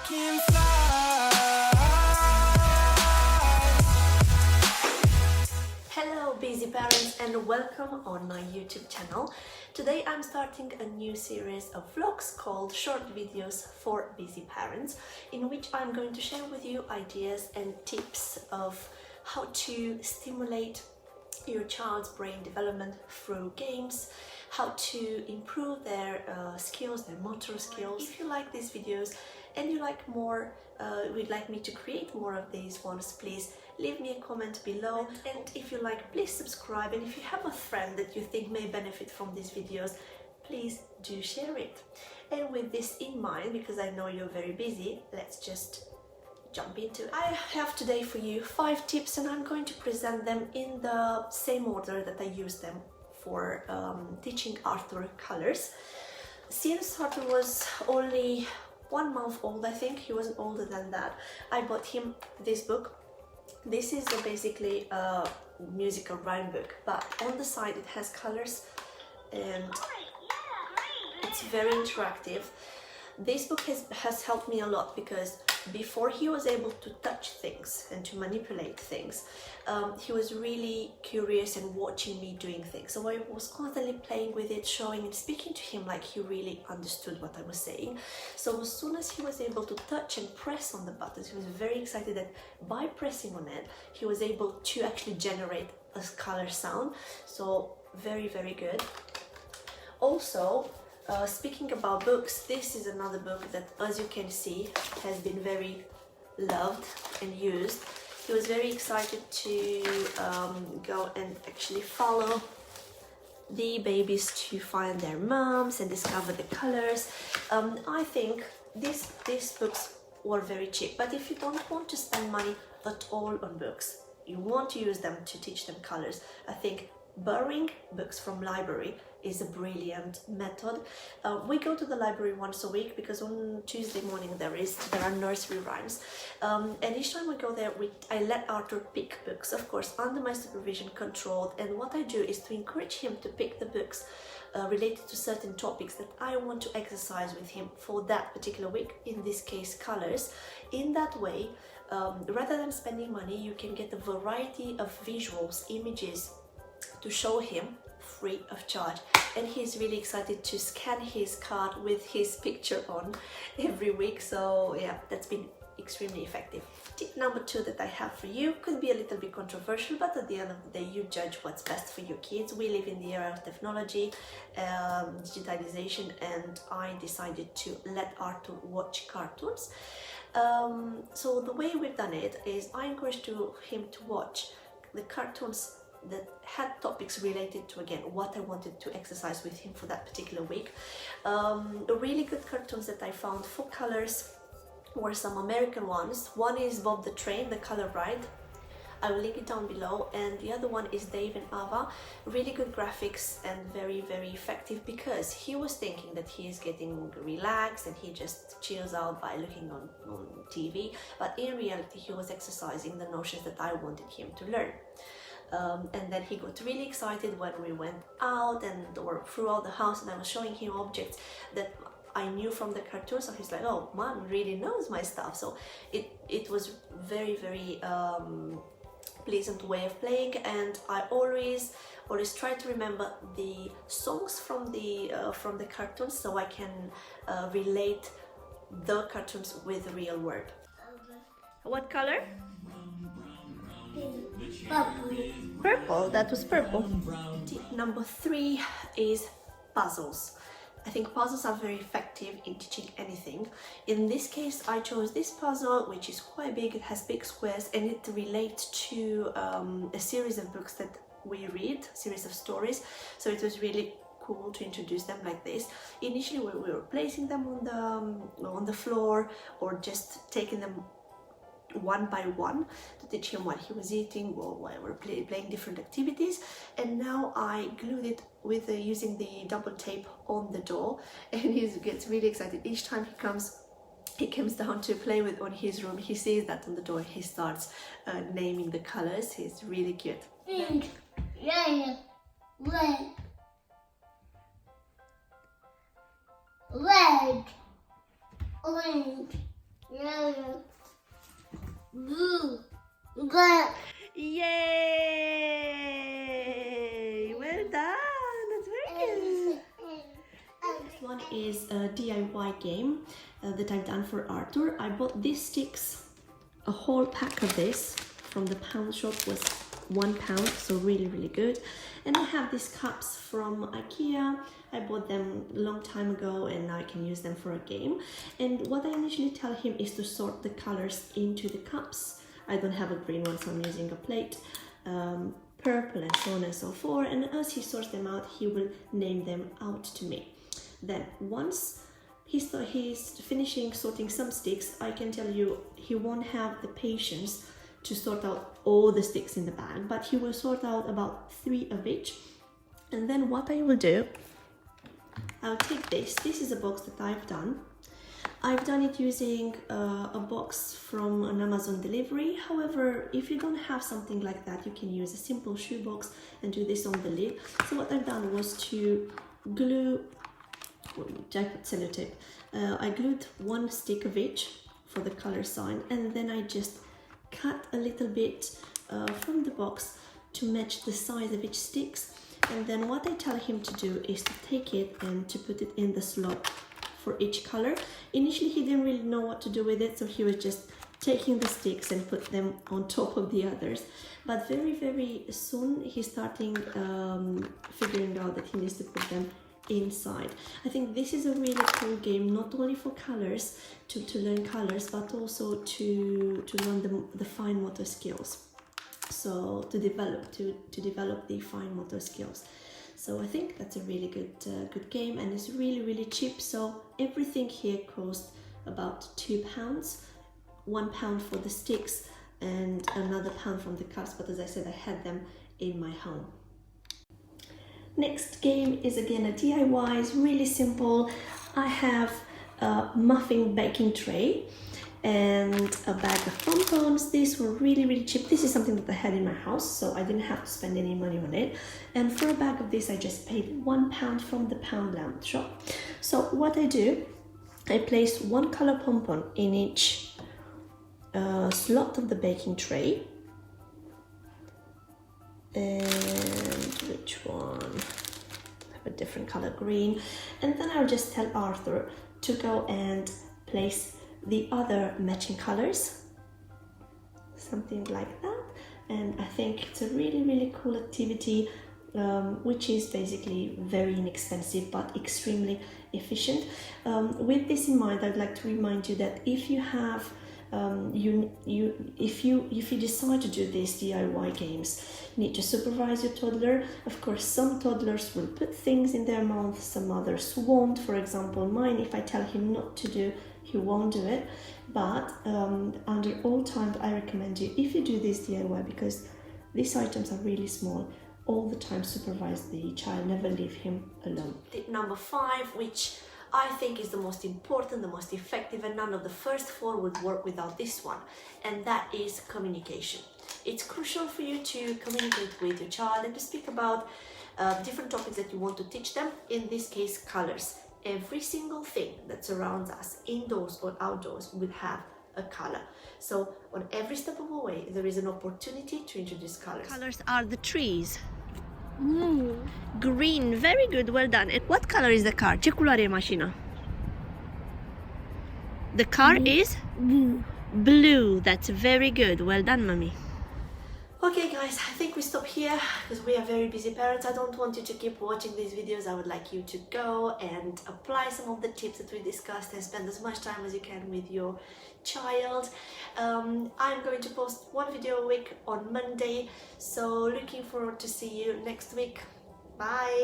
can fly. Hello busy parents and welcome on my YouTube channel. Today I'm starting a new series of vlogs called Short Videos for Busy Parents, in which I'm going to share with you ideas and tips of how to stimulate your child's brain development through games, how to improve their skills, their motor skills. If you like these videos and you like more, would like me to create more of these ones, please leave me a comment below. And if you like, please subscribe. And if you have a friend that you think may benefit from these videos, please do share it. And with this in mind, because I know you're very busy, let's just jump into it. I have today for you 5 tips, and I'm going to present them in the same order that I use them for teaching Arthur colors. Since Arthur was only 1 month old, I think, he wasn't older than that, I bought him this book. This is basically a musical rhyme book, but on the side it has colors and it's very interactive. This book has helped me a lot because before he was able to touch things and to manipulate things, he was really curious and watching me doing things. So I was constantly playing with it, showing and speaking to him like he really understood what I was saying. So as soon as he was able to touch and press on the buttons, he was very excited that by pressing on it, he was able to actually generate a color sound. So very, very good. Also, speaking about books, this is another book that, as you can see, has been very loved and used. He was very excited to go and actually follow the babies to find their moms and discover the colors. I think these books were very cheap, but if you don't want to spend money at all on books, you want to use them to teach them colors, I think borrowing books from library is a brilliant method. We go to the library once a week because on Tuesday morning there are nursery rhymes, and each time we go there I let Arthur pick books, of course under my supervision, controlled, and what I do is to encourage him to pick the books related to certain topics that I want to exercise with him for that particular week, in this case colors. In that way, rather than spending money, you can get a variety of visuals, images to show him free of charge, and he's really excited to scan his card with his picture on every week. So yeah, that's been extremely effective. Tip number 2 that I have for you could be a little bit controversial, but at the end of the day you judge what's best for your kids. We live in the era of technology, digitalization, and I decided to let Arthur watch cartoons. So the way we've done it is I encouraged him to watch the cartoons that had topics related to, again, what I wanted to exercise with him for that particular week. Really good cartoons that I found for colors were some American ones. One is Bob the Train, The Color Ride. I will link it down below, and the other one is Dave and Ava. Really good graphics and very, very effective, because he was thinking that he is getting relaxed and he just chills out by looking on TV, but in reality he was exercising the notions that I wanted him to learn. And then he got really excited when we went out or throughout the house, and I was showing him objects that I knew from the cartoon. So he's like, oh, mom really knows my stuff. So it was very, very pleasant way of playing, and I always try to remember the songs from the cartoons, so I can relate the cartoons with the real world. What color? Purple. That was purple. Tip number 3 is puzzles. I think puzzles are very effective in teaching anything. In this case, I chose this puzzle, which is quite big. It has big squares, and it relates to a series of books that we read, series of stories. So it was really cool to introduce them like this. Initially, we were placing them on the floor, or just taking them one by one to teach him what he was eating, or while we're playing different activities. And now I glued it with using the double tape on the door, and he gets really excited each time he comes down to play with on his room. He sees that on the door, he starts naming the colors. He's really cute. Pink, yellow, red, orange, Yellow. Blue. Red. Yay! Well done! That's very good! This one is a DIY game that I've done for Arthur. I bought these sticks, a whole pack of this from the pound shop was £1, so really good. And I have these cups from IKEA. I bought them a long time ago and now I can use them for a game. And what I initially tell him is to sort the colors into the cups. I don't have a green one, so I'm using a plate. Purple and so on and so forth. And as he sorts them out, he will name them out to me. Then once he's finishing sorting some sticks, I can tell you he won't have the patience to sort out all the sticks in the bag, but he will sort out about 3 of each. And then what I will do, I'll take this. This is a box that I've done. I've done it using a box from an Amazon delivery. However, if you don't have something like that, you can use a simple shoebox and do this on the lid. So what I've done was to glue, I put sellotape. I glued 1 stick of each for the color sign, and then I just cut a little bit from the box to match the size of each sticks. And then what I tell him to do is to take it and to put it in the slot for each color. Initially he didn't really know what to do with it, so he was just taking the sticks and put them on top of the others. But very soon he's starting figuring out that he needs to put them inside. I think this is a really cool game, not only for colors, to learn colors, but also to learn the fine motor skills. So to develop the fine motor skills. So I think that's a really good game, and it's really cheap. So everything here cost about £2, £1 for the sticks and another £1 from the cups. But as I said, I had them in my home. Next game is again a DIY. It's really simple. I have a muffin baking tray and a bag of pompons. These were really cheap. This is something that I had in my house, so I didn't have to spend any money on it. And for a bag of this, I just paid £1 from the Poundland shop. So what I do, I place 1 color pompon in each slot of the baking tray. And which one? I have a different color, green. And then I'll just tell Arthur to go and place the other matching colors, something like that. And I think it's a really cool activity, which is basically very inexpensive but extremely efficient. With this in mind, I'd like to remind you that if you have if you decide to do these DIY games, you need to supervise your toddler. Of course, some toddlers will put things in their mouth, some others won't. For example, mine, if I tell him not to do, he won't do it. But under all times, I recommend you, if you do this DIY, because these items are really small, all the time supervise the child, never leave him alone. Tip number 5, which I think is the most important, the most effective, and none of the first 4 would work without this one, and that is communication. It's crucial for you to communicate with your child and to speak about different topics that you want to teach them, in this case colors. Every single thing that surrounds us, indoors or outdoors, will have a color. So on every step of the way there is an opportunity to introduce colors. Colors are the trees. Green, very good, well done. And what color is the car? Ce culoare e mașina? The car is Blue. blue. That's very good, well done, mommy. Okay guys, I think we stop here because we are very busy parents. I don't want you to keep watching these videos. I would like you to go and apply some of the tips that we discussed and spend as much time as you can with your child. I'm going to post 1 video a week on Monday, so looking forward to see you next week. Bye!